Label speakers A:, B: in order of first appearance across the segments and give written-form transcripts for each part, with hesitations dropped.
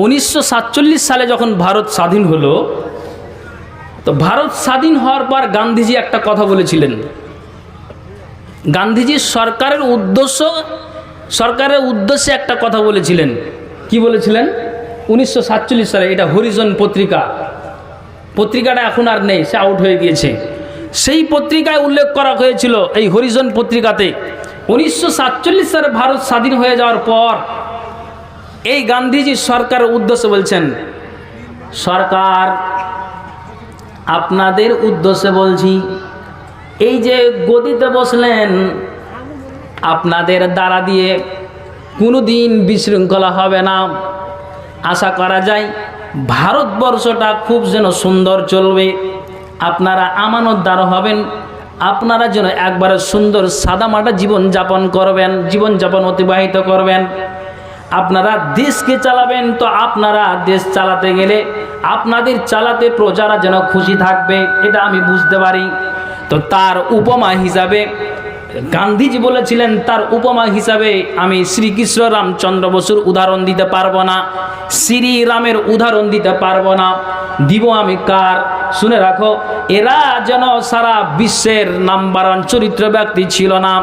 A: 1947 সালে যখন ভারত স্বাধীন হলো, তো ভারত স্বাধীন হওয়ার পর গান্ধীজি একটা কথা বলেছিলেন। গান্ধীজি সরকারের উদ্দেশ্যে একটা কথা বলেছিলেন। কি বলেছিলেন? 1947 সালে, এটা হরিজন পত্রিকাটা এখন আর নেই, সে আউট হয়ে গিয়েছে। সেই পত্রিকায় উল্লেখ করা হয়েছিল, এই হরিজন পত্রিকাতে 1947 সালে ভারত স্বাধীন হয়ে যাওয়ার পর এই গান্ধীজি সরকারের উদ্দেশ্যে বলছেন, সরকার আপনাদের উদ্দেশ্যে বলছি, এই যে গদিতে বসলেন, আপনাদের দ্বারা দিয়ে কোনো দিন বিশৃঙ্খলা হবে না। আশা করা যায় ভারতবর্ষটা খুব যেন সুন্দর চলবে। আপনারা আমানতদার হবেন, আপনারা যেন একবারে সুন্দর সাদামাটা জীবনযাপন অতিবাহিত করবেন। আপনারা দেশকে চালাবেন, তো আপনারা দেশ চালাতে গেলে আপনাদের চালাতে প্রজারা যেন খুশি থাকবে, এটা আমি বুঝতে পারি। তো তার উপমা হিসাবে গান্ধীজি বলেছিলেন, তার উপমা হিসাবে আমি শ্রীকৃষ্ণ রামচন্দ্র বসুর উদাহরণ দিতে পারবো না, শ্রীরামের উদাহরণ দিতে পারবো না। দিব আমি কার? শুনে রাখো, এরা যেন সারা বিশ্বের নাম্বার ওয়ান চরিত্র ব্যক্তি ছিল না,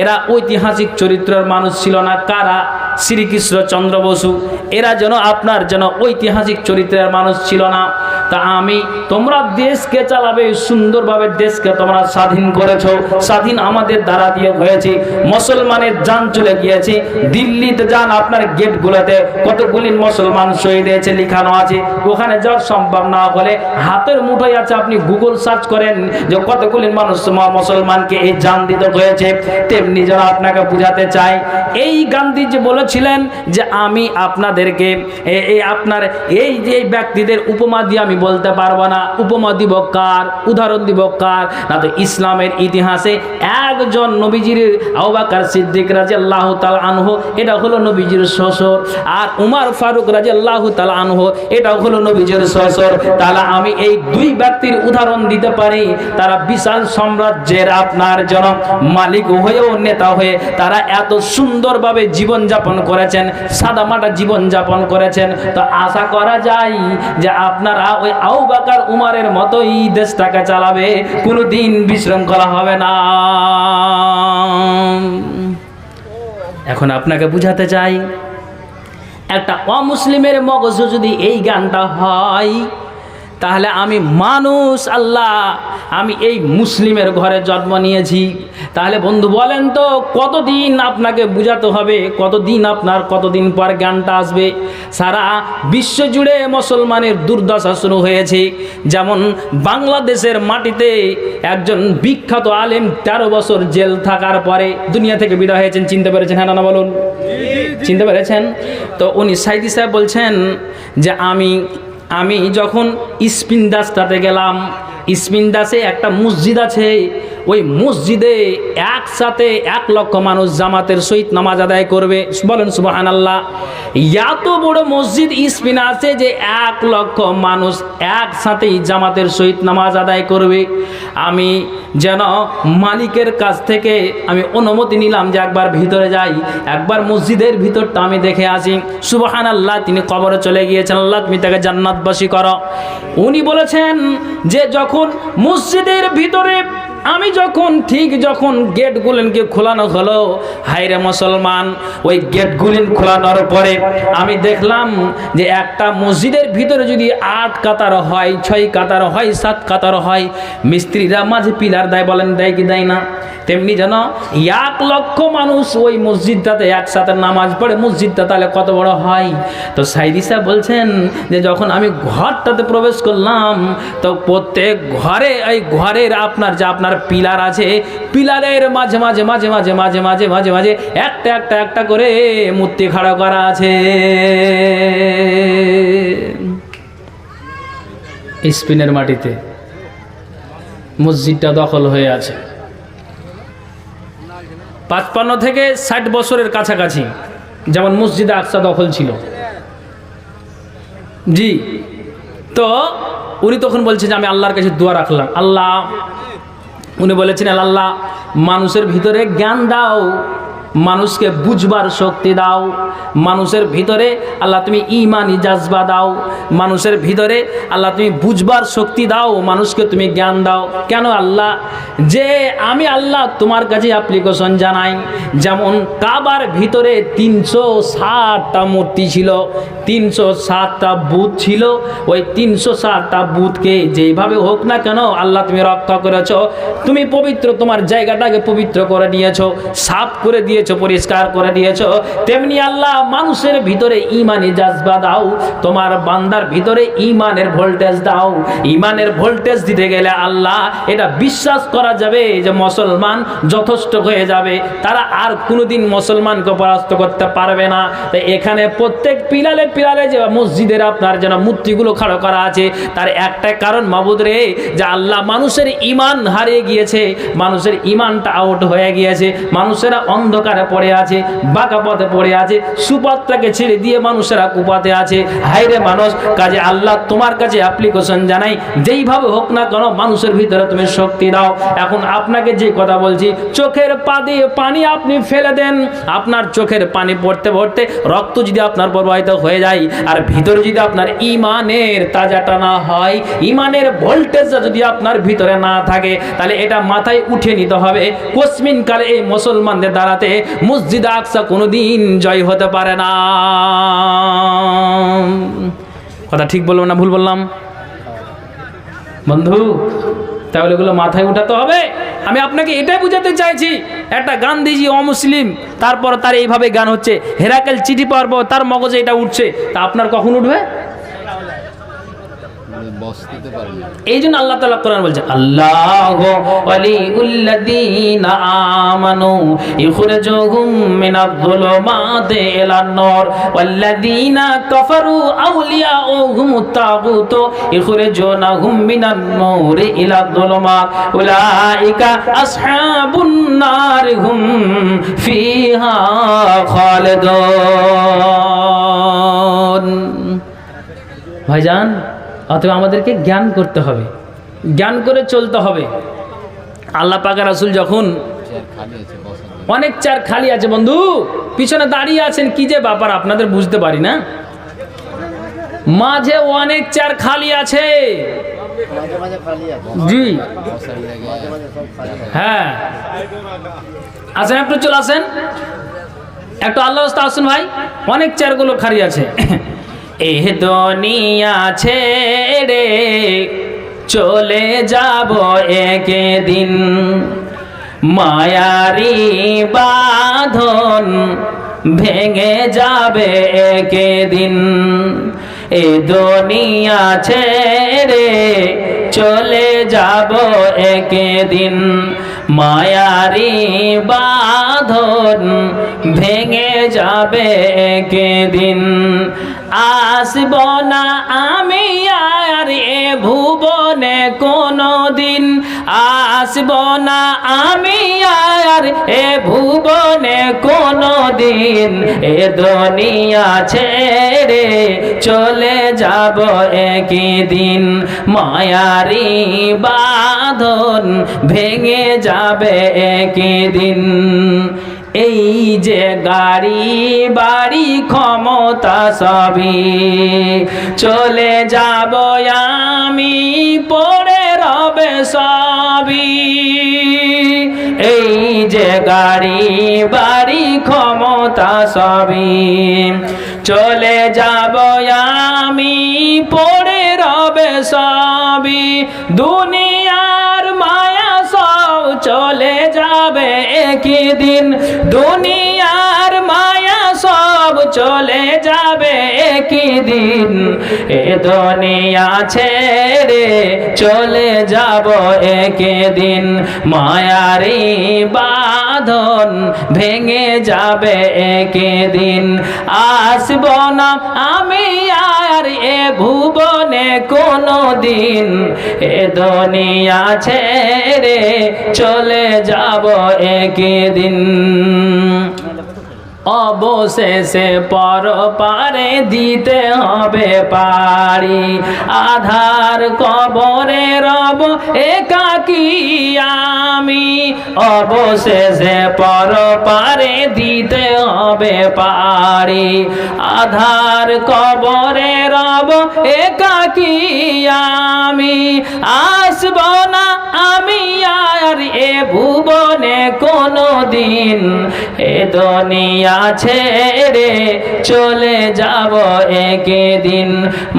A: এরা ঐতিহাসিক চরিত্রের মানুষ ছিল না। কারা? শ্রীকৃষ্ণ চন্দ্র বসু। এরা যেন আপনার যেন ঐতিহাসিক চরিত্রের মানুষ ছিল না। তা তোমরা দেশকে চালাবে সুন্দরভাবে, দেশকে তোমরা স্বাধীন করেছো, স্বাধীন আমাদের দ্বারা দিয়ে হয়েছে। মুসলমানের জান চলে গিয়েছে, দিল্লিতে যান, আপনার গেটগুলোতে কতগুলি মুসলমান শহীদ হয়েছে লেখানো আছে। ওখানে যাওয়া সম্ভব না হলে হাতের মুঠোয় আছে, আপনি গুগল সার্চ করেন যে কতগুলি মানুষ মুসলমানকে এই জান দিতে হয়েছে। তেমনি যেন আপনাকে বুঝাতে চাই, এই গান্ধীজি বলেছিলেন যে আমি আপনাদেরকে আপনার এই যে ব্যক্তিদের উপমা দিয়ে আমি বলতে পারবো না। উপমা দিব কার? উদাহরণ দিব কার? না তো ইসলামের ইতিহাসে একজন নবীজির আবু বকর সিদ্দিক রাদিয়াল্লাহু তাআলা আনহু, এটা হলো নবীজির শ্বশুর, আর উমর ফারুক রাদিয়াল্লাহু তাআলা আনহু, এটা হলো নবীজির শ্বশুর। তাহলে আমি এই দুই ব্যক্তির উদাহরণ দিতে পারি। তারা বিশাল সাম্রাজ্যের আপনার জন মালিক হয়েও, নেতা হয়ে তারা এত সুন্দরভাবে জীবনযাপন করেছেন, সাদামাটা জীবনযাপন করেছেন। তো আশা করা যায় যে আপনারা ওই আবু বকর উমরের মতোই দেশটাকে চালাবে, কোনোদিন বিশৃঙ্খলা হবে না। এখন আপনাকে বুঝাতে চাই, একটা অমুসলিমের মগজ যদি এই গানটা হয়, তাহলে আমি মানুষ, আল্লাহ, আমি এই মুসলিমের ঘরে জন্ম নিয়েছি। তাহলে বন্ধু বলেন তো, কতদিন আপনাকে বুঝাতে হবে? কতদিন পর জ্ঞানটা আসবে? সারা বিশ্ব জুড়ে মুসলমানের দুর্দশা শুরু হয়েছে। যেমন বাংলাদেশের মাটিতে একজন বিখ্যাত আলেম 13 বছর জেল থাকার পরে দুনিয়া থেকে বিদায় হয়েছেন। চিনতে পেরেছেন? হ্যাঁ না বলুন, চিনতে পেরেছেন? তো উনি সাইদি সাহেব বলছেন যে আমি যখন স্পিনদাসটাতে গেলাম, স্পিনদাসে একটা মসজিদ আছে, ওই মসজিদে একসাথে 1 লক্ষ মানুষ জামাতের সহিত নামাজ আদায় করবে। বলেন সুবহানাল্লাহ। এত বড় মসজিদ স্পিন আছে যে 1 লক্ষ মানুষ একসাথেই জামাতের সহিত নামাজ আদায় করবে। আমি যেন মালিকের কাছ থেকে আমি অনুমতি নিলাম যে একবার ভিতরে যাই, একবার মসজিদের ভিতরটা আমি দেখে আসি। সুবহানাল্লাহ, তিনি কবরে চলে গিয়েছেন, আল্লাহ তুমি তাকে জান্নাতবাসী করো। উনি বলেছেন যে যখন মসজিদের ভিতরে আমি যখন গেটগুলিনকে খোলানো হলো, হায়রে মুসলমান, ওই গেটগুলিন খোলানোর পরে আমি দেখলাম যে একটা মসজিদের ভিতরে যদি 8 কাতার হয়, 6 কাতার হয়, 7 কাতার হয়, মিস্ত্রিরা মাঝে পিলার দেয়, বলেন দেয় কি দেয় না? তেমনি যেন 1 লক্ষ মানুষ ওই মসজিদটাতে একসাথে নামাজ পড়ে, মসজিদটা তাহলে কত বড় হয়? তো সাইদি সাহেব বলছেন যে যখন আমি ঘরটাতে প্রবেশ করলাম, তো প্রত্যেক ঘরে এই ঘরের আপনার পিলার আছে, পিলারের মাঝে মাঝে একটা করে মূর্তি খাড়া করা আছে। স্পেনের মাটিতে মসজিদটা দখল হয়ে আছে। 55 থেকে 60 বছরের কাছাকাছি যেমন মসজিদে আকসা দখল ছিল। জি, তো উনি তখন বলছেন যে আমি আল্লাহর কাছে দোয়া রাখলাম, আল্লাহ, উনি বলেছেন আল্লাহ মানুষের ভিতরে জ্ঞান দাও, মানুষকে বুঝবার শক্তি দাও, মানুষের ভিতরে আল্লাহ তুমি ঈমানি জাজবা দাও, মানুষের ভিতরে আল্লাহ তুমি বুঝবার শক্তি দাও, মানুষকে তুমি জ্ঞান দাও। কেন আল্লাহ? যে আমি আল্লাহ তোমার কাছে অ্যাপ্লিকেশন জানাই। যেমন কাবার ভিতরে 360টা মূর্তি ছিল, 360টা বুত ছিল, ওই 360টা বুতকে যেইভাবে হোক না কেন আল্লাহ তুমি রক্ষা করেছ, তুমি পবিত্র, তোমার জায়গাটাকে পবিত্র করে নিয়েছো, সাফ করে দিয়েছো, পরিষ্কার করে দিয়েছো। তেমনি আল্লাহ মানুষের ভিতরে ঈমানি জাজবা দাও, তোমার বান্দার ভিতরে ঈমানের ভোল্টেজ দাও। ঈমানের ভোল্টেজ দিতে গেলে আল্লাহ এটা বিশ্বাস করা যাবে যে মুসলমান যথেষ্ট হয়ে যাবে, তারা আর কোনোদিন মুসলমানকে পরাস্ত করতে পারবে না। তাই এখানে প্রত্যেক পিলারে পিলারে যে মসজিদের আপনার যেন মূর্তিগুলো খাড়ো করা আছে, তার একটাই কারণ মাবুদ রে, যে আল্লাহ মানুষের ঈমান হারিয়ে গিয়েছে, মানুষের ঈমানটা আউট হয়ে গিয়েছে, মানুষেরা অন্ধকারে পড়ে আছে, বাঁকা পথে পড়ে আছে, সুপথটাকে ছেড়ে দিয়ে মানুষেরা কুপথে আছে। হায়রে মানুষ, কাজে আল্লাহ তোমার কাছে অ্যাপ্লিকেশন জানাই, যেইভাবে হোক না কেন মানুষের ভিতরে তুমি শক্তি দাও। এখন আপনাকে যে কথা বলছি, চোখের পানি আপনি ফেলে দেন, আপনার চোখের পানি পড়তে পড়তে রক্ত যদি আপনার প্রবাহিত হয়ে যায়, আর ভিতরে যদি আপনার ঈমানের তাজাটা না হয়, ঈমানের ভোল্টেজটা যদি আপনার ভিতরে না থাকে, তাহলে এটা মাথায় উঠে নিতে হবে। কোসমিন কালে এই মুসলমানদের দ্বারাতে মসজিদ আকসা কোনোদিন জয় হতে পারে না। কথা ঠিক বললাম না ভুল বললাম বন্ধু? তাহলে এগুলো মাথায় উঠাতে হবে। আমি আপনাকে এটাই বুঝাতে চাইছি, একটা গান্ধীজি অমুসলিম, তারপর তার এইভাবে গান হচ্ছে, হেরাকেল চিঠি পাওয়ার পর তার মগজে এটা উঠছে, তা আপনার কখন উঠবে? এই জন্য আল্লাহ তাআলা কোরআন বলছে, আল্লাহু ওয়ালিউল্লাযীনা আমানু ইখরিজুহুম মিনায-যুলুমাতি ইলান-নূর ওয়াল্লাযীনা কাফারু আউলিয়াউহুমুত তাগুতু ইখরিজুনাহুম মিনান-নূরি ইলায-যুলুমাত উলাইকা আসহাবুন নার হুম ফিহা খালিদুন। ভাইজান, অতএব আমাদেরকে জ্ঞান করতে হবে, জ্ঞান করে চলতে হবে। আল্লাহ পাক রাসূল যখন অনেক চেয়ার খালি আছে, বন্ধু পিছনে দাঁড়িয়ে আছেন, কি যে ব্যাপার আপনাদের বুঝতে পারি না, মাঝে অনেক চেয়ার খালি আছে। জি হ্যাঁ, আসেন একটু, চলে আসেন একটু, আল্লাহ রাস্তায় আসুন ভাই, অনেক চেয়ারগুলো খালি আছে। এহ দুনিয়া ছেড়ে চলে যাব একদিন, মায়ারি বাঁধন ভেঙে যাবে একদিন। এ দুনিয়া ছেড়ে চলে যাব একদিন, মায়ারি বাঁধন ভেঙে যাবে একদিন। আসব না আমি আর এ ভুবনে কোনো দিন, আসব না আমি আর এ ভুবনে কোনো দিন। এ দুনিয়া ছেড়ে চলে যাব একদিন, মায়ারি বাঁধন ভেঙে যাবে একদিন। এই যে গাড়ি বাড়ি ক্ষমতা সবই চলে যাব আমি, পড়ে রবে সবই। এই যে গাড়ি বাড়ি ক্ষমতা সবই চলে যাব আমি, পড়ে রবে সবই। দুনিয়ার মায়া সব চলে যাবে একদিন, দুনিয়ার মায়া সব চলে যাবে একদিন। এ দুনিয়া ছেড়ে চলে যাব একদিন, মায়ারি বাঁধন ভেঙে যাবে একদিন। আসব না আমি আর এ ভুবনে কোনো দিন, এ দুনিয়া ছেড়ে চলে যাব একদিন। অবশেষে পর পারে দিতে হবে পারি, আধার কবরে রব একাকী আমি, অবশেষে পর পারে দিতে হবে পারি, আধার কবরে রব একাকী আমি, আসব না আমি আর এ ভুবনে কোনো দিন, এ দুনিয়া ছেড়ে চলে যাব একদিন,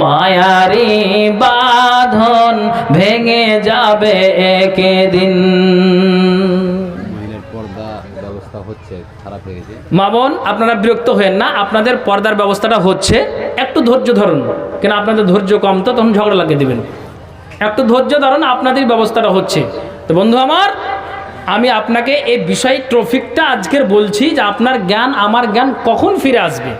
A: মায়ারি বাঁধন ভেঙে যাবে একদিন। মা বোন, আপনারা বিরক্ত হয়েন না, আপনাদের পর্দার ব্যবস্থাটা হচ্ছে, একটু ধৈর্য ধরুন, কেন আপনাদের ধৈর্য কম তো তখন ঝগড়া লাগিয়ে দেবেন, একটু ধৈর্য ধরুন, আপনাদের ব্যবস্থাটা হচ্ছে। তো বন্ধু আমার, আমি আপনাকে এই বিষয় ট্রফিকটা আজকের বলছি যে আপনার জ্ঞান আমার জ্ঞান কখন ফিরে আসবে,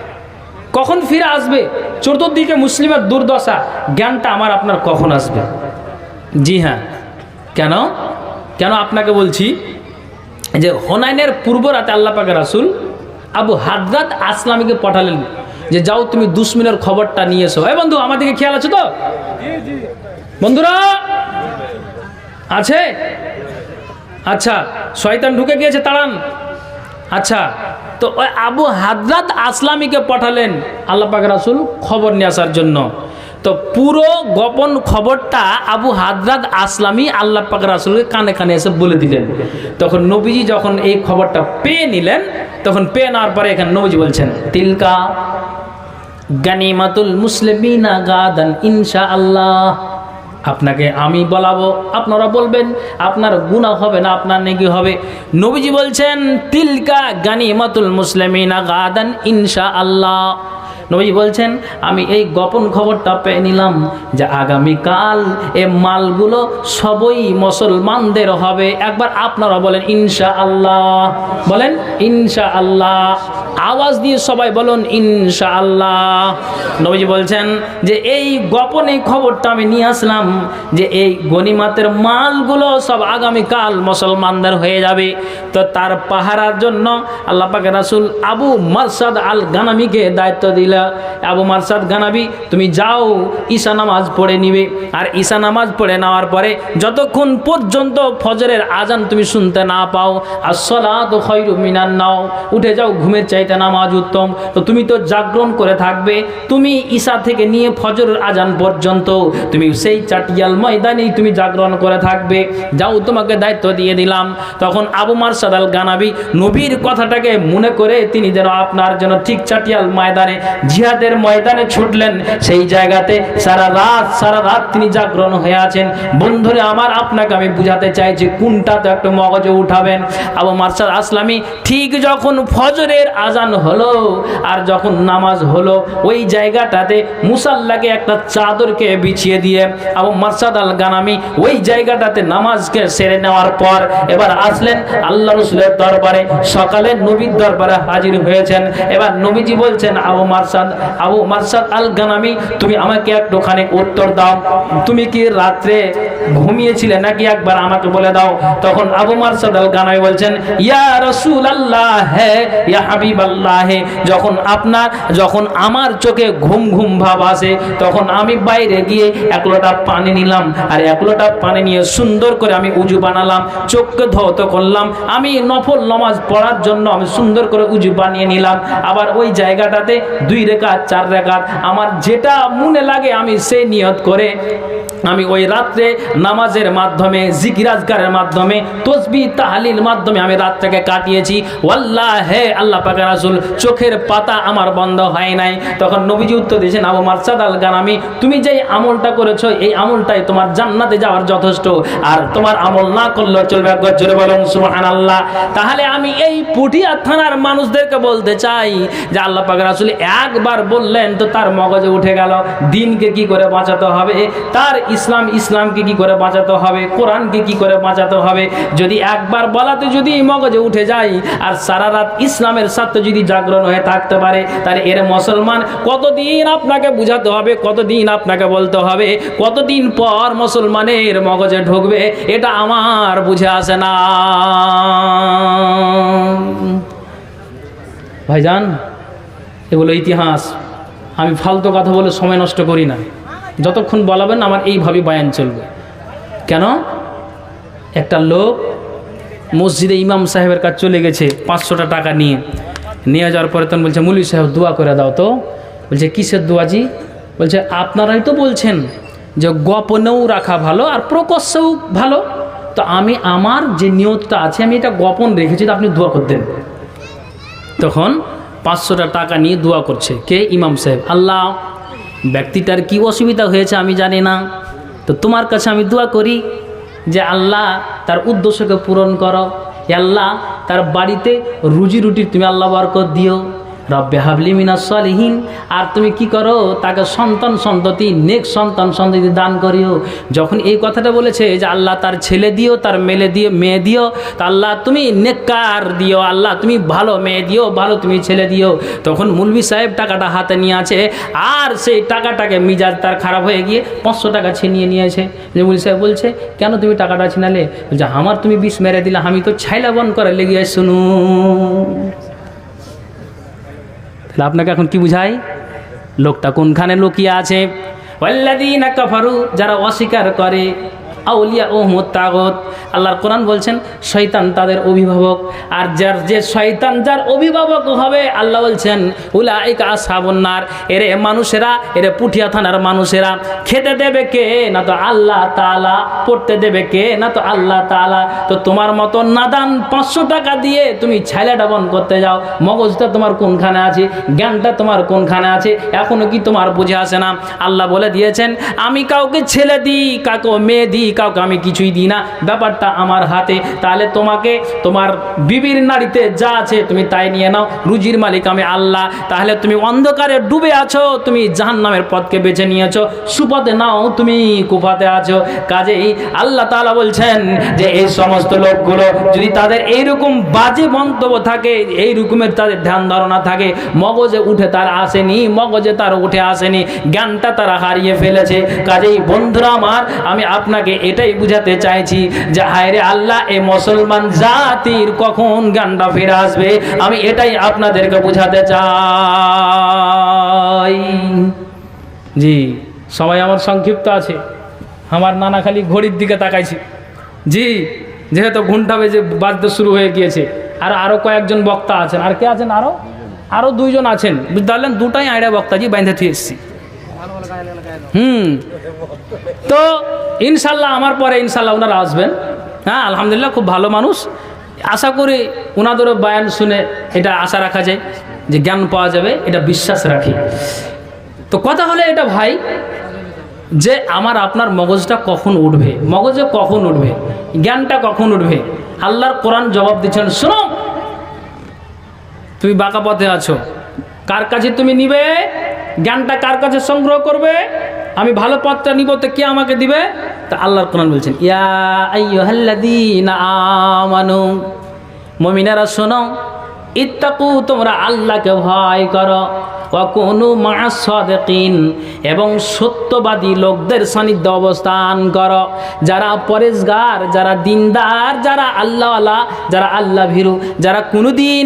A: কখন ফিরে আসবে, চতুর্দিকে মুসলিমের দুর্দশা, জ্ঞানটা আমার আপনার কখন আসবে। জি হ্যাঁ, কেন কেন আপনাকে বলছি যে হুনাইনের পূর্ব রাতে আল্লাহ পাকের রাসূল আবু হাদরাত আসলামীকে পাঠালেন যে যাও তুমি দুশমনের খবরটা নিয়ে এসো। এই বন্ধু, আমার দিকে খেয়াল আছে তো? বন্ধুরা আছে? আচ্ছা, শয়তান ঢুকে গিয়েছে, তাড়ান। আচ্ছা, তো ওই আবু হাদরাত আসলামীকে পাঠালেন আল্লাহ পাক রাসূল খবর নিয়ে আসার জন্য। তো পুরো গোপন খবরটা আবু হাদরাত আসলামী আল্লাহ পাক রাসূলকে কানে কানে এসে বলে দিলেন। তখন নবীজি যখন এই খবরটা পেয়ে নিলেন, তখন পেয়ে নেওয়ার পরে এখানে নবীজি বলছেন, তিলকা গানিমাতুল মুসলিমিনা গাদান ইনশাআল্লাহ। আপনাকে আমি বলাবো, আপনারা বলবেন, আপনার গুনাহ হবে না, আপনার নেকি হবে। নবীজি বলছেন তিলকা গানিমাতুল মুসলিমিনা গাদান ইনশাআল্লাহ। নবী বলছেন আমি এই গোপন খবরটা পেয়ে নিলাম যে আগামীকাল এ মালগুলো সবই মুসলমানদের হবে। একবার আপনারা বলেন ইনশাআল্লাহ, বলেন ইনশাআল্লাহ, আওয়াজ দিয়ে সবাই বলুন ইনশাআল্লাহ। নবীজি বলছেন যে এই গোপন এই খবরটা আমি নিয়ে আসলাম যে এই গনিমাতের মালগুলো সব আগামীকাল মুসলমানদের হয়ে যাবে। তো তার পাহারার জন্য আল্লাহ পাকের রাসূল আবু মারসাদ আল গানামিকে দায়িত্ব দিলেন। আবু মারসাদ গানাবি, তুমি যাও ঈশা নামাজ পড়ে নিবে, আর ঈশা নামাজ পড়ে নেওয়ার পরে যতক্ষণ পর্যন্ত ফজরের আজান তুমি শুনতে না পাও, আসসালাতু খায়রু মিনান নাও, উঠে যাও, ঘুমের চাইতে নামাজ উত্তম। তো তুমি তো জাগরণ করে থাকবে, তুমি ঈশা থেকে নিয়ে ফজরের আজান পর্যন্ত তুমি সেই চাটিয়াল ময়দানেই তুমি জাগরণ করে থাকবে। যাও, তোমাকে দায়িত্ব দিয়ে দিলাম। তখন আবু মারসাদ আল গানাবি নবীর কথাটাকে মনে করে তিনি যেন আপনার জন্য ঠিক চাটিয়াল ময়দানে, জিহাদের ময়দানে ছুটলেন। সেই জায়গাতে সারা রাত তিনি জাগরণ হয়ে আছেন। বন্ধুরে আমার, আপনাকে আমি বুঝাতে চাইছি, কোনটা তো একটু মগজে উঠাবেন। আবু মারসাদ আসলামী ঠিক যখন ফজরের আজান হলো আর যখন নামাজ হলো, ওই জায়গাটাতে মুসাল্লাকে একটা চাদরকে বিছিয়ে দিয়ে আবু মারসাদ আল গানামি ওই জায়গাটাতে নামাজকে সেরে নেওয়ার পর এবার আসলেন আল্লাহ রাসূলের দরবারে, সকালে নবীর দরবারে হাজির হয়েছেন। এবার নবীজি বলছেন আবু মারসাদ আল গানামি, তুমি আমাকে একটুখানি উত্তর দাও, তুমি কি রাত্রে ঘুমিয়েছিলে নাকি, একবার আমাকে বলে দাও। তখন আবু মারসাদ আল গানামি বলছেন, ইয়া রাসূলুল্লাহ, হে ইয়া হাবিবাল্লাহ, যখন আমার চোখে ঘুম ঘুম ভাব আসে, তখন আমি বাইরে গিয়ে এক লোটা পানি নিলাম, আর এক লোটা পানি নিয়ে সুন্দর করে আমি উজু বানালাম, চোখকে ধৌত করলাম, আমি নফল নামাজ পড়ার জন্য আমি সুন্দর করে উজু বানিয়ে নিলাম। আবার ওই জায়গাটাতে 2 রাকাত 4 রাকাত আমার যেটা মনে লাগে আমি সেই নিয়ত করে আমি ওই রাত্রে নামাজের মাধ্যমে, জিকির আজকারের মাধ্যমে, তসবিহ তাহলিল মাধ্যমে আমি রাতটাকে কাটিয়েছি। ওয়াল্লাহে আল্লাহ পাকের রাসূল চোখের পাতা আমার বন্ধ হয় নাই। তখন নবীজি উত্তর দিয়েছেন, আবু মারসাদ আল গানামি, তুমি যেই আমলটা করেছো এই আমলটাই তোমার জান্নাতে যাওয়ার যথেষ্ট, আর তোমার আমল না করলেও চলবে। একবার জোরে বলুন সুবহানাল্লাহ। তাহলে আমি এই পুঠিয়া থানার মানুষদেরকে বলতে চাই যে আল্লাহ পাকের রাসূল একবার বললেন তো তার মগজে উঠে গেল, দিনকে কি করে বাঁচাতে হবে, তার ইসলামকে কি করে বাঁচাতে হবে, কোরআনকে কি করে বাঁচাতে হবে। যদি একবার বলাতে যদি মগজে উঠে যায় আর সারা রাত ইসলামের সাথে যদি জাগরণ হয়ে থাকতে পারে, তাহলে এর মুসলমান কতদিন আপনাকে বুঝাতে হবে, কতদিন আপনাকে বলতে হবে, কতদিন পর মুসলমানের মগজে ঢুকবে, এটা আমার বুঝে আসে না। ভাইজান এগুলো ইতিহাস, আমি ফালতু কথা বলে সময় নষ্ট করি না, যতক্ষণ বলাবেন আমার এইভাবে বয়ান চলবে। কেন? একটা লোক মসজিদে ইমাম সাহেবের কাছে চলে গেছে 500টা টাকা নিয়ে যাওয়ার পরে তখন বলছে, মৌলভী সাহেব দোয়া করে দাও তো। বলছে, কিসের দোয়াজি? বলছে, আপনারাই তো বলছেন যে গোপনেও রাখা ভালো আর প্রকাশ্যেও ভালো, তো আমি আমার যে নিয়তটা আছে আমি এটা গোপন রেখেছি, তো আপনি দোয়া করতেন। তখন 500টা টাকা নিয়ে দোয়া করছে কে? ইমাম সাহেব। আল্লাহ, ব্যক্তিটার কি অসুবিধা হয়েছে আমি জানি না, তো তোমার কাছে আমি দোয়া করি যে আল্লাহ তার উদ্দেশ্যকে পূরণ করো, আল্লাহ তার বাড়িতে রুজি রুটির তুমি আল্লাহ বরকত দিও, রব্বে হাবলি মিনাস সালিহিন। আর তুমি কি করো, তাকে সন্তান সন্ততি, নেক সন্তান সন্ততি দান করিও। যখন এই কথাটা বলেছে যে আল্লাহ তার ছেলে দিও, তার মেয়ে দিও, তা আল্লাহ তুমি নেককার দিও, আল্লাহ তুমি ভালো মেয়ে দিও, ভালো তুমি ছেলে দিও, তখন মৌলভী সাহেব টাকাটা হাতে নিয়ে আছে, আর সেই টাকাটাকে মিজাজ তার খারাপ হয়ে গিয়ে 500 টাকা ছিনিয়ে নিয়েছে। যে মৌলভী সাহেব বলছে, কেন তুমি টাকাটা ছিনালে? বলছে, আমার তুমি বিষ মেরে দিলে, আমি তো ছাইলা বন করে লেগে শুনু। আপনাকে এখন কি বুঝাই লোকটা কোনখানে লুকিয়ে আছে? ওয়াল্লাযীনা কাফারু, যারা অস্বীকার করে, আউলিয়া ও মুত্তাগুত, আল্লাহর কোরআন বলছেন শয়তান তাদের অভিভাবক, আর যে শয়তান যার অভিভাবক হবে আল্লাহ বলছেন উলাইকা আসহাবুন নার, এরে মানুষেরা, এরে পুঠিয়া থানার মানুষেরা, খেতে দেবে কে? না তো আল্লাহ তাআলা, পড়তে দেবে কে? না তো আল্লাহ তাআলা। তো তোমার মতো নাদান 500 টাকা দিয়ে তুমি ছাইলাটা বন করতে যাও, মগজটা তোমার কোনখানে আছে, জ্ঞানটা তোমার কোনখানে আছে, এখনো কি তোমার বুঝে আসে না? আল্লাহ বলে দিয়েছেন, আমি কাউকে ছেলে দিই, কাউকে মেয়ে দিই, কাউকে আমি কিছুই দিই না, ব্যাপারটা আমার হাতে। তাহলে তোমাকে তোমার বিবির নাড়িতে যা আছে তুমি তাই নিয়ে নাও, রুজির মালিক আমি আল্লাহ। তাহলে তুমি অন্ধকারে ডুবে আছো, তুমি জাহান্নামের পথকে বেছে নিয়েছো, সুপথে নাও তুমি কুফাতে আছো। কাজেই আল্লাহ তাআলা বলছেন যে এই সমস্ত লোকগুলো যদি তাদের এইরকম বাজে মন্তব্য থাকে, এই রকমের তাদের ধ্যান ধারণা থাকে, মগজে উঠে তার আসেনি, মগজে তার উঠে আসেনি, জ্ঞানটা তারা হারিয়ে ফেলেছে। কাজেই বন্ধুরা আমার, আমি আপনাকে এটাই বুঝাতে চাইছি যে হায়রে আল্লাহ, এই মুসলমান জাতির কখন জ্ঞানটা ফিরে আসবে, আমি এটাই আপনাদেরকে বুঝাতে চাই। জি, সবাই আমার সংক্ষিপ্ত আছে, আমার নানা খালি ঘড়ির দিকে তাকাইছি। জি, যেহেতু ঘন্টা বেজে বাজতে শুরু হয়ে গিয়েছে, আর আরও কয়েকজন বক্তা আছেন। আর কে আছেন? আরও 2 জন আছেন, বুঝতে পারলেন? 2টাই আইডিয়া বক্তাজি বাইন্ধে থুয়ে এসছি। তো ইনশাল্লাহ আমার পরে ইনশাল্লাহ ওনারা আসবেন। হ্যাঁ, আলহামদুলিল্লাহ খুব ভালো মানুষ, আশা করি ওনাদেরও বয়ান শুনে এটা আশা রাখা যায় যে জ্ঞান পাওয়া যাবে, এটা বিশ্বাস রাখি। তো কথা হলো এটা ভাই, যে আমার আপনার মগজটা কখন উঠবে, মগজে কখন উঠবে, জ্ঞানটা কখন উঠবে? আল্লাহর কোরআন জবাব দিচ্ছেন, শোনো, তুমি বাঁকা পথে আছো, কার কাছে তুমি নিবে জ্ঞানটা, কার কাছে সংগ্রহ করবে? আমি ভালো পথটা নিব, তো কে আমাকে দিবে? তা আল্লাহর কোরআন বলছেন, ইয়া আইয়ুহাল্লাযীনা আমানু, মুমিনেরা শোনো, ইত্তাকু, তোমরা আল্লাহকে ভয় করো, ওয়া কুনু মা'আস সাদিকিন, এবং সত্যবাদী লোকদের সান্নিধ্যে অবস্থান করো, যারা পরেজগার, যারা দিনদার, যারা আল্লাহওয়ালা, যারা আল্লাহ ভীরু, যারা কোনোদিন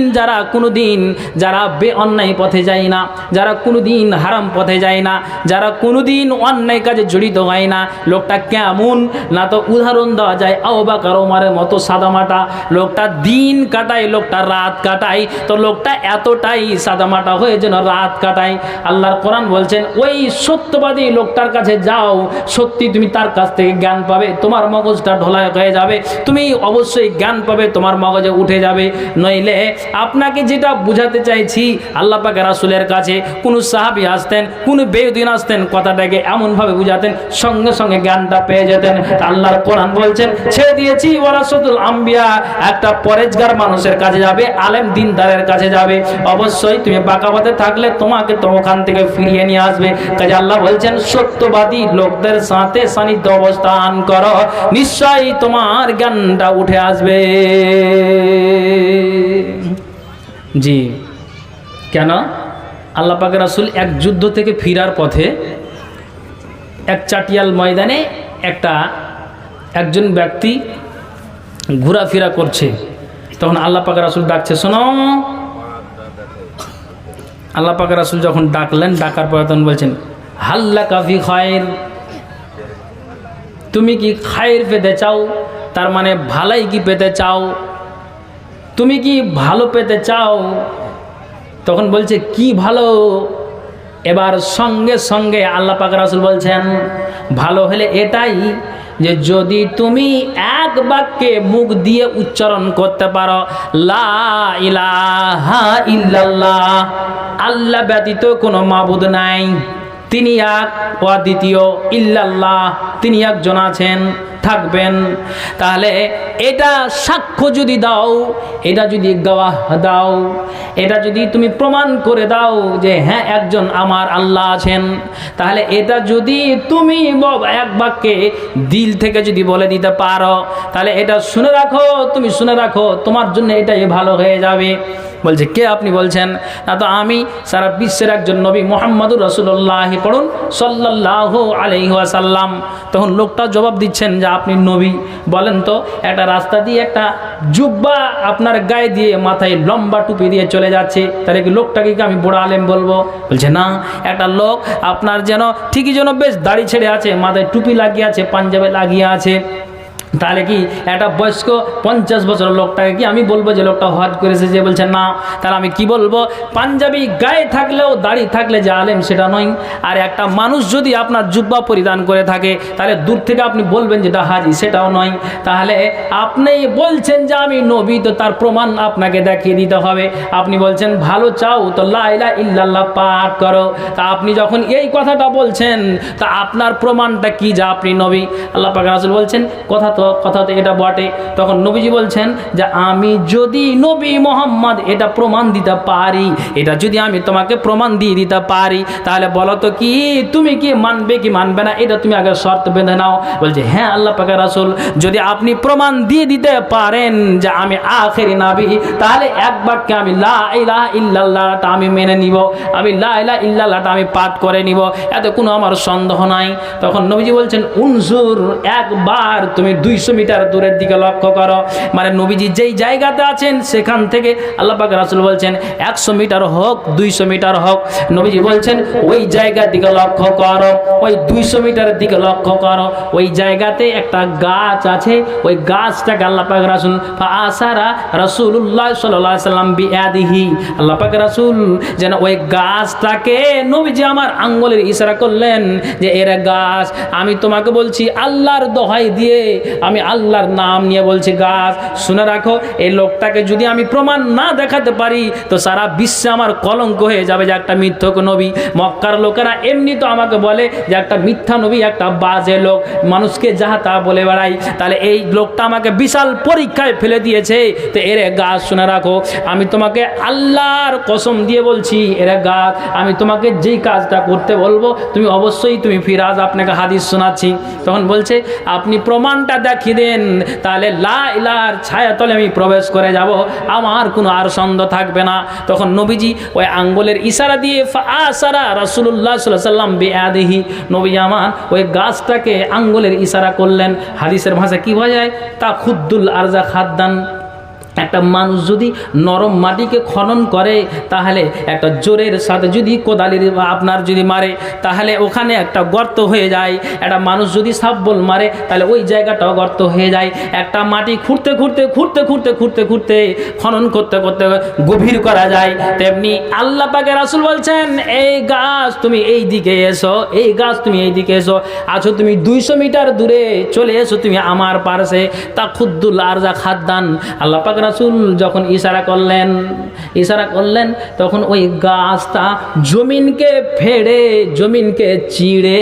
A: যারা অন্যায় পথে যায় না, যারা কোনোদিন হারাম পথে যায় না, যারা কোনোদিন অন্যায় কাজে জড়িত হয় না। লোকটা কেমন? না তো উদাহরণ দেওয়া যায় আবু বকর ওমরের মতো সাদামাটা। লোকটা দিন কাটায়, লোকটা রাত কাটায়, তো লোকটা এতটাই সাদামাটা হয়ে যেন রাত কাটায়। আল্লাহর কোরআন বলছেন, ওই সত্যবাদী লোকটার কাছে যাও, সত্যি তুমি তার কাছ থেকে জ্ঞান পাবে, তোমার মগজটা ঢোলা হয়ে যাবে, তুমি অবশ্যই জ্ঞান পাবে, তোমার মগজে উঠে যাবে। নইলে আপনাকে যেটা বুঝাতে চাইছি, আল্লাহ পাকের রাসূলের কাছে কোন সাহাবী আসতেন, কোন বেদুইন আসতেন, কথাটাকে এমনভাবে বুঝাতেন, সঙ্গে সঙ্গে জ্ঞানটা পেয়ে যেতেন। আল্লাহর কোরআন বলছেন, ছেড়ে দিয়েছি ওয়ারাসাতুল আম্বিয়া, একটা পরেজগার মানুষের কাছে যাবে, আলেম দিনদারের কাছে যাবে, অবশ্যই তুমি বাঁকা পথে থাকলে তোমাকে তো ওখান থেকে ফিরিয়ে নিয়ে আসবে। কাজে আল্লাহ বলছেন, সত্যবাদী লোকদের সাথে সান্নিধ্যে অবস্থান করো, নিশ্চয়ই তোমার জ্ঞানটা উঠে আসবে। জি, কেন? আল্লাহ পাকের রাসূল এক যুদ্ধ থেকে ফিরার পথে এক চাটিয়াল ময়দানে একজন ব্যক্তি ঘোরাফেরা করছে। তখন আল্লাহ পাকের রাসূল ডাকছে, শোনো, আল্লাহ পাক রাসূল যখন ডাকলেন, ডাকার পর তখন বলছেন হাল্লাকা ফি খায়র, তুমি কি খায়ের পেতে চাও? তার মানে ভালাই কি পেতে চাও? তুমি কি ভালো পেতে চাও? তখন বলছে কি ভালো? এবার সঙ্গে সঙ্গে আল্লাহ পাক রাসূল বলছেন ভালো হলে এটাই যে যদি তুমি এক বাক্যে মুখ দিয়ে উচ্চারণ করতে পারো লা ইলাহা ইল্লাল্লাহ, আল্লাহ ব্যতীত কোনো মাবুদ নাই, তিনি এক অদ্বিতীয়, ইল্লাল্লাহ তিনি একজন আছেন, থাকবেন। তাহলে এটা সাক্ষ্য যদি দাও, এটা যদি গাওয়াহ দাও, এটা যদি তুমি প্রমাণ করে দাও যে হ্যাঁ একজন আমার আল্লাহ আছেন, তাহলে এটা যদি তুমি এক বাক্যে দিল থেকে যদি বলে দিতে পারো, তাহলে এটা শুনে রাখো, তুমি শুনে রাখো, তোমার জন্য এটাই ভালো হয়ে যাবে। বলছে কে আপনি? বলছেন না তো আমি সারা বিশ্বের একজন নবী মুহাম্মদুর রাসূলুল্লাহ, পড়ুন সাল্লাল্লাহু আলাইহি ওয়াসাল্লাম। তখন লোকটা জবাব দিচ্ছেন যে আপনি নবী, বলেন তো একটা রাস্তা দিয়ে একটা জুব্বা আপনার গায়ে দিয়ে মাথায় লম্বা টুপি দিয়ে চলে যাচ্ছে, তাহলে কি লোকটাকে কি আমি বড় আলেম বলবো? বলছে না, একটা লোক আপনার যেন ঠিকই যেন বেশ দাড়ি ছেড়ে আছে, মাথায় টুপি লাগিয়ে আছে, পাঞ্জাবে লাগিয়ে আছে, তাহলে কি একটা বয়স্ক 50 বছর লোকটাকে কি আমি বলবো যে লোকটা হজ করেছে? যে বলছে না, তাহলে আমি কি বলবো? পাঞ্জাবি গায়ে থাকলেও দাড়ি থাকলে যে আলেম সেটা নয়। আর একটা মানুষ যদি আপনার জুব্বা পরিধান করে থাকে, তাহলে দূর থেকে আপনি বলবেন যেটা হাজি, সেটাও নয়। তাহলে আপনি বলছেন যে আমি নবী, তো তার প্রমাণ আপনাকে দেখিয়ে দিতে হবে। আপনি বলছেন ভালো চাও তো লা ইলাহা ইল্লাল্লাহ পাঠ করো, তা আপনি যখন এই কথাটা বলছেন তা আপনার প্রমাণটা কি যে আপনি নবী? আল্লাহ পাক রাসূল বলছেন কথা তো এটা বটে। তখন নবীজি বলছেন যে আমি যদি নবী মোহাম্মদ এটা প্রমাণ দিতে পারি, এটা যদি আমি তোমাকে প্রমাণ দিয়ে দিতে পারি, তাহলে বলো তো কি তুমি কি মানবে কি মানবে না? এটা তুমি আগে শর্ত বেঁধে নাও। বলছে হ্যাঁ আল্লাহ পাক রাসূল, যদি আপনি প্রমাণ দিয়ে দিতে পারেন যে আমি আখেরি নবী, তাহলে এক বাক্যে আমি লা ইলাহা ইল্লাল্লাহটা আমি মেনে নিব, আমি লা ইলাহা ইল্লাল্লাহটা আমি পাঠ করে নিব, এতে কোনো আমার সন্দেহ নাই। তখন নবীজি বলছেন উনজুর, একবার তুমি 200 মিটার দূরের দিকে লক্ষ্য করো। মানে নবীজি যেই জায়গাতে আছেন সেখান থেকে আল্লাহ পাক রাসূল বলছেন 100 মিটার হোক 200 মিটার হোক, নবীজি বলছেন ওই জায়গার দিকে লক্ষ্য করো, ওই 200 মিটারের দিকে লক্ষ্য করো, ওই জায়গাতে একটা গাছ আছে, ওই গাছটাকে আল্লাহ পাক রাসূল ফাআসারা রাসূলুল্লাহ সাল্লাল্লাহু আলাইহি সাল্লাম বিয়াদিহি, আল্লাহ পাক রাসূল যেন ওই গাছটাকে নবীজি আমার আঙ্গুলের ইশারা করলেন যে এর গাছ, আমি তোমাকে বলছি আল্লাহর দোহাই দিয়ে, আমি আল্লাহর নাম নিয়ে বলছি গাছ, শুনে রাখো এই লোকটাকে যদি আমি প্রমাণ না দেখাতে পারি তো সারা বিশ্বে আমার কলঙ্ক হয়ে যাবে যে একটা মিথ্যক নবী। মক্কার লোকেরা এমনি তো আমাকে বলে যে একটা মিথ্যা নবী, একটা বাজে লোক, মানুষকে যাহা তা বলে বেড়াই, তাহলে এই লোকটা আমাকে বিশাল পরীক্ষায় ফেলে দিয়েছে। তো এর গাছ শুনে রাখো, আমি তোমাকে আল্লাহর কসম দিয়ে বলছি এর গাছ, আমি তোমাকে যেই কাজটা করতে বলবো তুমি অবশ্যই তুমি ফিরাজ, আপনাকে হাদিস শোনাচ্ছি। তখন বলছে আপনি প্রমাণটা দেখিয়ে দেন, তাহলে লা ইলাহার ছায়াতলে আমি প্রবেশ করে যাব, আমার কোনো আর সন্দেহ থাকবে না। তখন নবীজি ওই আঙ্গুলের ইশারা দিয়ে ফাআসারা রাসূলুল্লাহ সাল্লাল্লাহু আলাইহি সাল্লাম বিয়াদিহি, নবী আমার ওই গাছটাকে আঙ্গুলের ইশারা করলেন। হাদিসের ভাষা কি বোঝায়? তা খুদ্দুল আরজা খাদ্দান, একটা মানুষ যদি নরম মাটিকে খনন করে, তাহলে একটা জোরের সাথে যদি কোদালির আপনার যদি মারে, তাহলে ওখানে একটা গর্ত হয়ে যায়। একটা মানুষ যদি শাবল মারে, তাহলে ওই জায়গাটাও গর্ত হয়ে যায়। একটা মাটি খুঁড়তে খুঁড়তে খুঁড়তে খুঁড়তে খুঁড়তে খুঁড়তে খনন করতে করতে গভীর করা যায়। তেমনি আল্লাহ পাকের রাসূল বলছেন এই গাছ তুমি এই দিকে এসো, এই গাছ তুমি এই দিকে এসো, আছো তুমি 200 মিটার দূরে চলে এসো তুমি আমার পাশে। তা খুদ্দুল আরজা খাদ্দান, আল্লাহ পাক রাসূল যখন ইশারা করলেন তখন ওই গাছটা জমিনকে ফেড়ে, জমিনকে চিড়ে,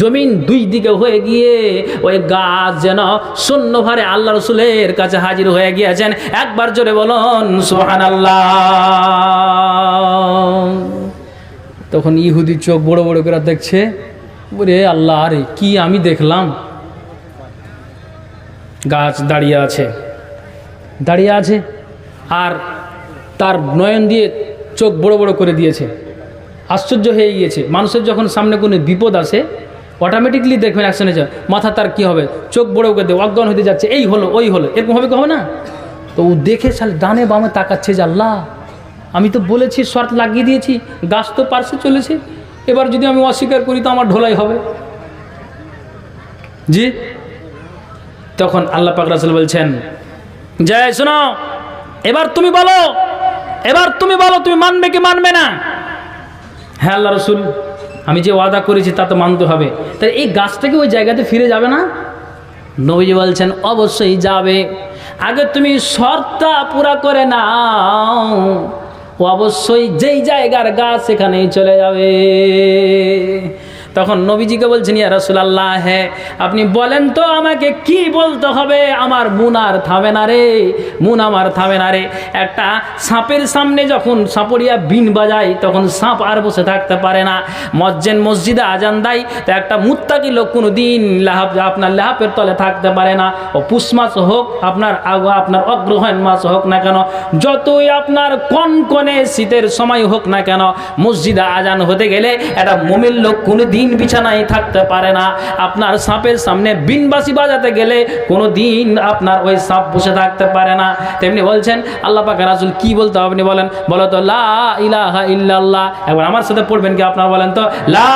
A: জমিন দুই দিকে হয়ে গিয়ে ওই গাছ যেন শূন্যভারে আল্লাহ রাসূলের কাছে হাজির হয়ে গিয়েছেন। একবার জোরে বলুন সুবহানাল্লাহ। তখন ইহুদি চোখ বড় বড় করে দেখছে, বলে আল্লাহ আরে কি আমি দেখলাম, গাছ দাঁড়িয়ে আছে আর তার নয়ন দিয়ে চোখ বড় বড় করে দিয়েছে। আশ্চর্য হয়ে গিয়েছে। মানুষের যখন সামনে কোনো বিপদ আসে অটোমেটিকলি দেখবেন অ্যাকশনে যায়, মাথা তার কি হবে, চোখ বড় করে দেবে, অজ্ঞান হতে যাচ্ছে, এই হলো ওই হলো, এরকম হবে না? তো ও দেখে সালে ডানে বামে তাকাচ্ছে যে আল্লাহ আমি তো বলেছি, শর্ত লাগিয়ে দিয়েছি, গাছ তো পার্শ্বে চলেছে, এবার যদি আমি অস্বীকার করি তো আমার ঢোলাই হবে। জি, তখন আল্লাহ পাক রাসূল বলছেন, যে শোনো, এবার তুমি বলো, তুমি মানবে কি মানবে না? হ্যাঁ আল্লাহ রসুল, আমি যে ওয়াদা করেছি তা তো মানতে হবে। তাই এই গাছটা কি ওই জায়গাতে ফিরে যাবে না? নবীজি বলছেন, অবশ্যই যাবে, আগে তুমি শর্তটা পুরা করে নাও, অবশ্যই যেই জায়গার গাছ সেখানেই চলে যাবে। তখন নবীজিকে বলছেন, ইয়া রাসূলুল্লাহ, হ্যাঁ আপনি বলেন তো আমাকে কি বলতে হবে, আমার মন আর থামে না রে, মন আমার থামে না রে। একটা সাপের সামনে যখন সাপড়িয়া বিন বাজায় তখন সাপ আর বসে থাকতে পারে না। মসজিদে আজান দেয় তো একটা মুত্তাকি লোক কোনো দিন আপনার লেহাপের তলে থাকতে পারে না। ও পুষ মাস হোক, আপনার অগ্রহায়ণ মাস হোক না কেন, যতই আপনার কনকনে শীতের সময় হোক না কেন, মসজিদে আজান হতে গেলে একটা মুমিন লোক কোনো দিন বিছানায় থাকতে পারে না। আপনার সাপের সামনে বিনবাসি বাজাতে গেলে কোনো দিন আপনার ওই সাপ বসে থাকতে পারে না। তেমনি বলছেন আল্লাহ পাক রাসূল কি বলতে হবে আপনি বলেন, বলো তো লা ইলাহা ইল্লাল্লাহ। একবার আমার সাথে পড়বেন কি আপনারা, বলেন তো লা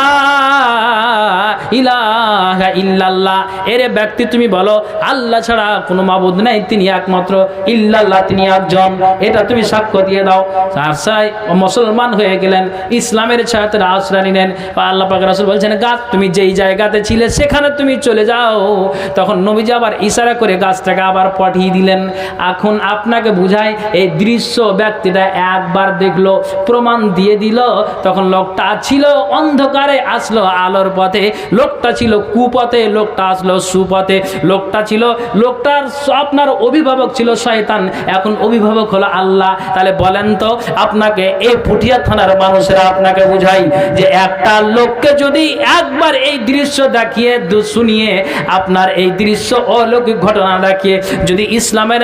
A: ইলাহা ইল্লাল্লাহ। এরে ব্যক্তি তুমি বলো, আল্লাহ ছাড়া কোনো মাবুদ নাই, তিনি একমাত্র, ইল্লাল্লাহ তিনি একজন, এটা তুমি সাক্ষ্য দিয়ে দাও। সারসাই ও মুসলমান হয়ে গেলেন, ইসলামের ছায়াতে আশ্রয় নিলেন। আল্লাহ পাক রাসূল বলছেন, গাছ তুমি যেই জায়গাতে ছিলে সেখানে তুমি চলে যাও। তখন নবীজি আবার ইশারা করে গাছটাকে আবার পাঠিয়ে দিলেন। এখন আপনাকে বুঝায়, এই দৃশ্য ব্যক্তিটা একবার দেখলো, প্রমাণ দিয়ে দিল। তখন লোকটা ছিল অন্ধকারে, আসলো আলোর পথে, লোকটা ছিল কুপথে, লোকটা আসলো সুপথে, লোকটার আপনার অভিভাবক ছিল শয়তান, এখন অভিভাবক হলো আল্লাহ। তাহলে বলেন তো, আপনাকে এই পুঠিয়া থানার মানুষেরা আপনাকে বুঝাই যে একটা লোককে যদি একবার এই দৃশ্য দেখিয়ে শুনিয়ে, আপনার এই দৃশ্য অলৌকিক ঘটনা দেখিয়ে যদি ইসলামের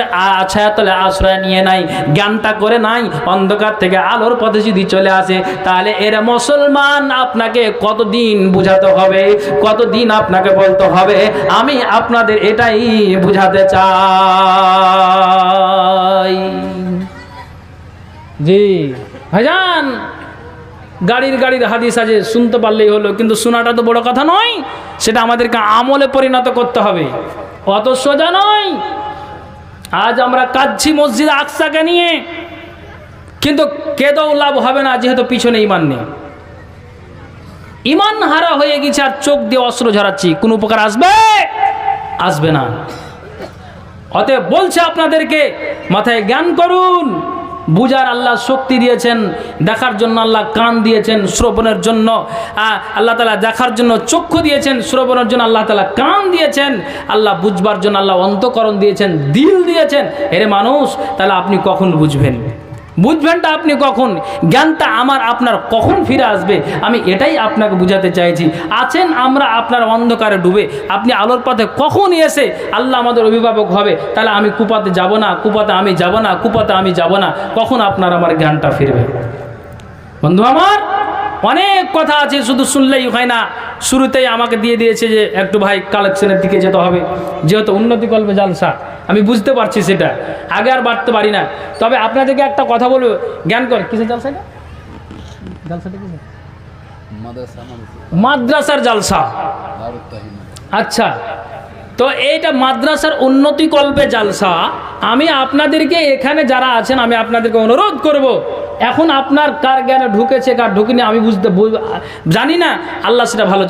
A: ছায়াতলে আশ্রয় নিয়ে নাই, জ্ঞানটা করে নাই, অন্ধকার থেকে আলোর পথে যদি চলে আসে, তাহলে এরা মুসলমান। আপনাকে কতদিন বুঝাতে হবে, কতদিন আপনাকে বলতে হবে, আমি আপনাদের এটাই বুঝাতে চাই। জি ভাইজান, গাড়ির হাদিস আছে, শুনতে পারলেই হলো, কিন্তু শোনাটা তো বড় কথা নয়, সেটা আমাদেরকে আমলে পরিণত করতে হবে, অত সোজা নয়। আজ আমরা কাঁদছি মসজিদ আকসাকে নিয়ে, কিন্তু কেঁদেও লাভ হবে না, যেহেতু পিছনে ইমান নেই, ইমান হারা হয়ে গেছে, আর চোখ দিয়ে অস্ত্র ঝরাচ্ছি, কোনো উপকার আসবে না। অতএব বলছে আপনাদেরকে, মাথায় জ্ঞান করুন, বুঝার আল্লাহ শক্তি দিয়েছেন, দেখার জন্য আল্লাহ কান দিয়েছেন, শ্রবণের জন্য আল্লাহ তাআলা দেখার জন্য চক্ষু দিয়েছেন, শ্রবণের জন্য আল্লাহ তাআলা কান দিয়েছেন, আল্লাহ বুঝবার জন্য আল্লাহ অন্তঃকরণ দিয়েছেন, দিল দিয়েছেন। এরে মানুষ, তাহলে আপনি কখন বুঝবেনটা আপনি কখন, জ্ঞানটা আপনার কখন ফিরে আসবে, আমি এটাই আপনাকে বুঝাতে চাইছি। আছেন আমরা আপনার অন্ধকারে ডুবে, আপনি আলোর পথে কখন এসে আল্লাহ আমাদের অভিভাবক হবে, তাহলে আমি কুপাতে যাব না, কুপাতে আমি যাব না, কখন আপনার আমার জ্ঞানটা ফিরবে? বন্ধু আমার, অনেক কথা আছে, শুধু শুনলেই হয় না। শুরুতেই আমাকে দিয়ে দিয়েছে যে একটু ভাই কালেকশনের দিকে যেতে হবে, যেহেতু উন্নতি কল্পে জালসা, আমি বুঝতে পারছি সেটা, আগে আর বাড়তে পারি না। তবে আপনাদেরকে একটা কথা বলবো, জ্ঞান কর, কিসের জালসাটা? মাদ্রাসার জালসা। আচ্ছা, তো এইটা মাদ্রাসার উন্নতি কল্পে জালসা। আমি আপনাদেরকে এখানে যারা আছেন, আমি আপনাদেরকে অনুরোধ করব, এখন আপনার কার জ্ঞানে ঢুকেছে কার ঢুকেনি আমি জানি না, আল্লাহ সেটা ভালো